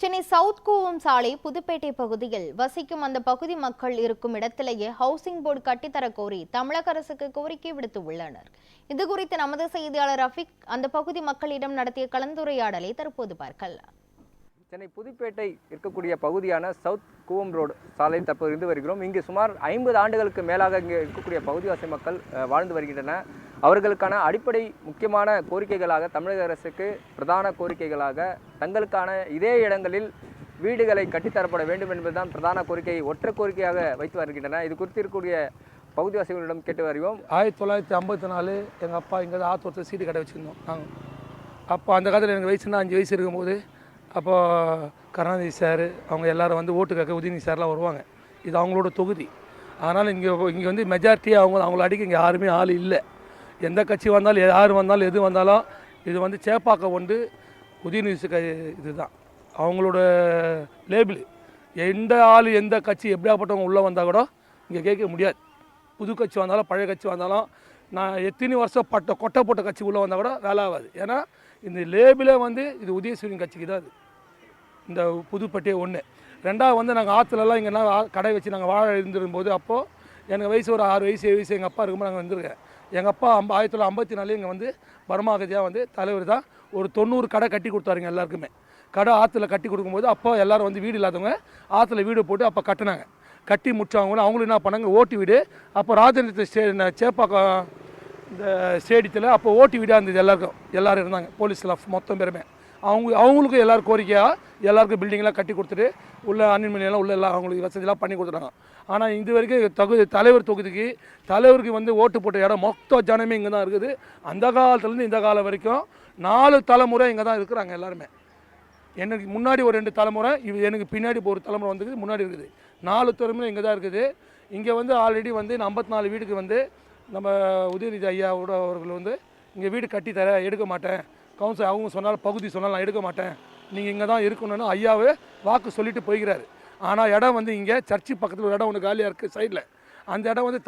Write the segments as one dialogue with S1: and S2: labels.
S1: Chennai south Cooum சாலை புதுப்பேட்டை பகுதியில் வசிக்கும் அந்த பகுதி மக்கள் இருக்கும் இடத்திலேயே ஹவுசிங் போர்டு கட்டித்தர கோரி தமிழக அரசுக்கு கோரிக்கை விடுத்துள்ளனர். இதுகுறித்து நமது செய்தியாளர் ரஃபிக் அந்த பகுதி மக்களிடம் நடத்திய கலந்துரையாடலை தற்போது பார்க்கலாம்.
S2: சென்னை புதுப்பேட்டை இருக்கக்கூடிய பகுதியான சவுத் கூவம் ரோடு சாலை தற்போது இருந்து வருகிறோம். இங்கு சுமார் 50 ஆண்டுகளுக்கு மேலாக இங்கே இருக்கக்கூடிய பகுதிவாசி மக்கள் வாழ்ந்து வருகின்றனர். அவர்களுக்கான அடிப்படை முக்கியமான கோரிக்கைகளாக தமிழக அரசுக்கு பிரதான கோரிக்கைகளாக தங்களுக்கான இதே இடங்களில் வீடுகளை கட்டித்தரப்பட வேண்டும் என்பதுதான் பிரதான கோரிக்கை, ஒற்றை கோரிக்கையாக வைத்து வருகின்றனர். இது குறித்து இருக்கக்கூடிய பகுதிவாசிகளிடம் கேட்டு வருவோம்.
S3: 1954 எங்கள் அப்பா இங்கே தான் ஆத்தூரத்தில் சீட்டு கடை வச்சுருந்தோம். நாங்கள் அப்போ அந்த காலத்தில் எனக்கு வயசுனா 5 வயசு இருக்கும்போது அப்போது கருணாநிதி சார் அவங்க எல்லோரும் வந்து ஓட்டு கேட்க உதயநிதி சார்லாம் வருவாங்க. இது அவங்களோட தொகுதி. அதனால் இங்கே வந்து மெஜாரிட்டியாக அவங்கள அடிக்க இங்கே யாருமே ஆள் இல்லை. எந்த கட்சி வந்தாலும் யார் வந்தாலும் எது வந்தாலும் இது வந்து சேப்பாக்கம் வந்து உதயநிதி இதுதான் அவங்களோட லேபிள். எந்த ஆள் எந்த கட்சி எப்படியாப்பட்டவங்க உள்ளே வந்தால் கூட இங்கே கேட்க முடியாது. புது கட்சி வந்தாலும் பழைய கட்சி வந்தாலும் நான் எத்தனை வருஷம் கொட்டை போட்ட கட்சி உள்ளே வந்தால் கூட வேலை ஆகாது. ஏன்னா இந்த லேபிளே வந்து இது உதயசூரியன் கட்சிக்கு தான். அது இந்த புதுப்பட்டியே ஒன்று. ரெண்டாவது வந்து நாங்கள் ஆற்றுலலாம் இங்கே கடை வச்சு நாங்கள் வாழ இருந்திருக்கும்போது அப்போது எனக்கு வயசு ஒரு 6 வயசு 7 வயசு எங்கள் அப்பா இருக்கும்போது நாங்கள் வந்திருக்கேன். எங்கள் அப்பா 1954 இங்கே வந்து பர்மாகதியாக வந்து தலைவர் தான் ஒரு 90 கடை கட்டி கொடுத்தாருங்க எல்லாருக்குமே. கடை ஆற்றுல கட்டி கொடுக்கும்போது அப்போ எல்லோரும் வந்து வீடு இல்லாதவங்க ஆற்றுல வீடு போட்டு அப்போ கட்டினாங்க. கட்டி முடிச்சவங்களும் அவங்களும் என்ன பண்ணாங்க, ஓட்டு வீடு. அப்போ ராஜேந்திர சேப்பாக்கம் இந்த ஸ்டேடியத்தில் அப்போ ஓட்டு வீடாக இருந்தது. எல்லோரும் இருந்தாங்க, போலீஸில் மொத்தம் பேருமே. அவங்களுக்கும் எல்லோரும் கோரிக்கையாக எல்லாருக்கும் பில்டிங்லாம் கட்டி கொடுத்துட்டு உள்ள அன்னிமணியெல்லாம் உள்ள எல்லாம் அவங்களுக்கு வசதியெல்லாம் பண்ணி கொடுத்துட்டாங்க. ஆனால் இது வரைக்கும் தலைவர் தொகுதிக்கு தலைவருக்கு வந்து ஓட்டு போட்ட இடம் மொத்த ஜனமே இங்கே தான் இருக்குது. அந்த காலத்துலேருந்து இந்த காலம் வரைக்கும் 4 தலைமுறை இங்கே தான் இருக்கிறாங்க எல்லாருமே. எனக்கு முன்னாடி ஒரு 2 தலைமுறை, எனக்கு பின்னாடி ஒரு தலைமுறை வந்துருக்குது, முன்னாடி இருக்குது. 4 தலைமுறை இங்கே தான் இருக்குது. இங்கே வந்து ஆல்ரெடி வந்து 54 வீடுக்கு வந்து நம்ம உதயநிதி ஐயாவோட அவர்கள் வந்து இங்கே வீடு கட்டித்தர எடுக்க மாட்டேன், கவுன்சில் அவங்க சொன்னாலும் பகுதி சொன்னாலும் நான் எடுக்க மாட்டேன், நீங்கள் இங்கே தான் இருக்கணும்னு ஐயாவே வாக்கு சொல்லிட்டு போய்கிறாரு. ஆனால் இடம் வந்து இங்கே சர்ச்சு பக்கத்தில் ஒரு இடம் ஒன்று காலியாக இருக்குது சைடில். அந்த இடம் வந்து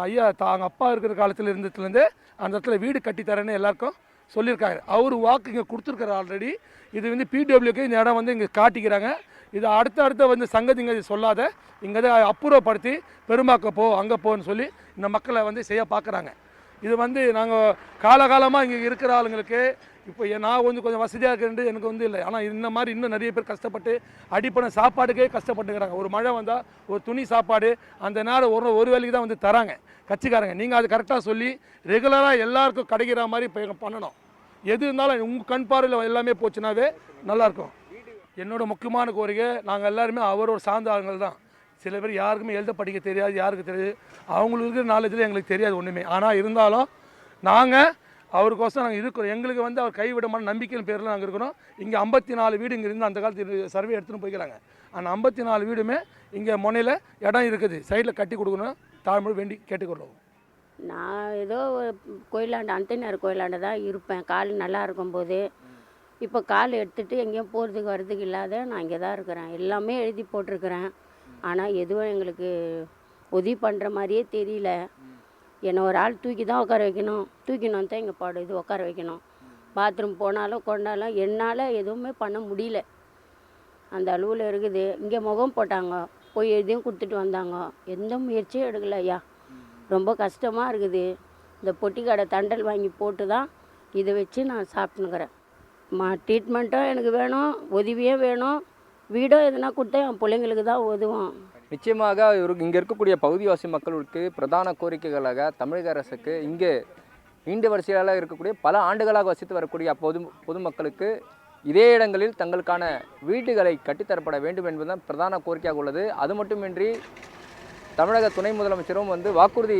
S3: ஐயா அவங்க அப்பா இருக்கிற காலத்தில் இருந்ததுலேருந்து அந்த இடத்துல வீடு கட்டித்தரேன்னு எல்லாருக்கும் சொல்லியிருக்காரு. அவர் வாக்கு இங்கே கொடுத்துருக்காரு ஆல்ரெடி. இது வந்து பிடபிள்யூக்கு இந்த இடம் வந்து இங்கே காட்டிக்கிறாங்க. இது அடுத்த வந்து சங்கதிங்க சொல்லாத இங்கே தான் அப்புறப்படுத்தி பெருமாக்க அங்கே போன்னு சொல்லி இந்த மக்களை வந்து செய்ய பார்க்குறாங்க. இது வந்து நாங்கள் காலகாலமாக இங்கே இருக்கிற ஆளுங்களுக்கு இப்போ நான் கொஞ்சம் வசதியாக இருக்கிறது எனக்கு வந்து இல்லை. ஆனால் இந்த மாதிரி இன்னும் நிறைய பேர் கஷ்டப்பட்டு அடிப்படை சாப்பாடுக்கே கஷ்டப்பட்டுக்கிறாங்க. ஒரு மழை வந்தால் ஒரு துணி சாப்பாடு அந்த நேரம் ஒரு வேலைக்கு தான் வந்து தராங்க கட்சிக்காரங்க. நீங்கள் அது கரெக்டாக சொல்லி ரெகுலராக எல்லாருக்கும் கிடைக்கிற மாதிரி இப்போ பண்ணணும். எது இருந்தாலும் உங்கள் கண் பார்வையில் எல்லாமே போச்சுனாவே நல்லாயிருக்கும். என்னோட முக்கியமான கோரிக்கை, நாங்கள் எல்லாருமே அவரோட சார்ந்த ஆளுங்கள் தான். சில பேர் யாருக்குமே எழுத படிக்க தெரியாது, யாருக்கு தெரியாது, அவங்களுக்கு இருக்கிற நாலேஜில் எங்களுக்கு தெரியாது ஒன்றுமே. ஆனால் இருந்தாலும் நாங்கள் அவருக்கோசம் நாங்கள் இருக்கிறோம். எங்களுக்கு வந்து அவர் கைவிடமான நம்பிக்கையின் பேரில் நாங்கள் இருக்கிறோம். இங்கே 54 வீடு இங்கே இருந்து அந்த காலத்தில் சர்வே எடுத்துகிட்டு போய்க்கிறாங்க. அந்த 54 வீடுமே இங்கே முனையில் இடம் இருக்குது, சைடில் கட்டி கொடுக்கணும் தாழ்மொழி வேண்டி கேட்டுக்கொள்ளுவோம்.
S4: நான் ஏதோ கோயிலாண்ட அந்தனியார் கோயிலாண்ட தான் இருப்பேன் கால் நல்லா இருக்கும்போது. இப்போ கால் எடுத்துகிட்டு எங்கேயும் போகிறதுக்கு வர்றதுக்கு இல்லாத நான் இங்கே தான் இருக்கிறேன். எல்லாமே எழுதி போட்டிருக்கிறேன். ஆனால் எதுவும் எங்களுக்கு உதவி பண்ணுற மாதிரியே தெரியல. என்னை ஒரு ஆள் தூக்கி தான் உட்கார வைக்கணும், தூக்கினோம் தான் இங்கே இது உட்கார வைக்கணும். பாத்ரூம் போனாலும் கொண்டாலும் என்னால் எதுவுமே பண்ண முடியல. அந்த அளவில் இருக்குது. இங்கே முகம் போட்டாங்க, போய் எழுதியும் கொடுத்துட்டு வந்தாங்க, எந்த முயற்சியும் எடுக்கல ஐயா. ரொம்ப கஷ்டமாக இருக்குது. இந்த பொட்டி கடை தண்டல் வாங்கி போட்டு தான் இதை வச்சு நான் சாப்பிட்டுனுக்கிறேன். ட்ரீட்மெண்ட்டும் எனக்கு வேணும், உதவியும் வேணும், வீடும் எதுனா கொடுத்தா என் பிள்ளைங்களுக்கு தான் உதவும்.
S2: நிச்சயமாக இங்கே இருக்கக்கூடிய பகுதிவாசி மக்களுக்கு பிரதான கோரிக்கைகளாக தமிழக அரசுக்கு இங்கே நீண்ட வரிசையாக இருக்கக்கூடிய பல ஆண்டுகளாக வசித்து வரக்கூடிய பொதுமக்களுக்கு இதே இடங்களில் தங்களுக்கான வீடுகளை கட்டித்தரப்பட வேண்டும் என்பதுதான் பிரதான கோரிக்கையாக உள்ளது. அது மட்டுமின்றி தமிழக துணை முதலமைச்சரும் வந்து வாக்குறுதி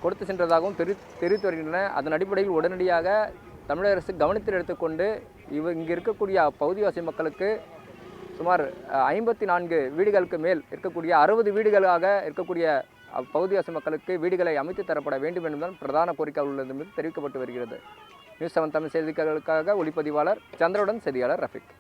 S2: கொடுத்து சென்றதாகவும் தெரிவித்து வருகின்றன. அதன் அடிப்படையில் உடனடியாக தமிழக அரசு கவனத்தில் எடுத்துக்கொண்டு இங்கே இருக்கக்கூடிய பகுதிவாசி மக்களுக்கு சுமார் 54 வீடுகளுக்கு மேல் இருக்கக்கூடிய 60 வீடுகளாக இருக்கக்கூடிய பகுதிவாசி மக்களுக்கு வீடுகளை அமைத்து தரப்பட வேண்டும் என்பதுதான் பிரதான கோரிக்கை உள்ளது என்று தெரிவிக்கப்பட்டு வருகிறது. நியூஸ் 7 தமிழ் செய்திகளுக்காக ஒளிப்பதிவாளர் சந்திரனுடன் செய்தியாளர் ரஃபிக்.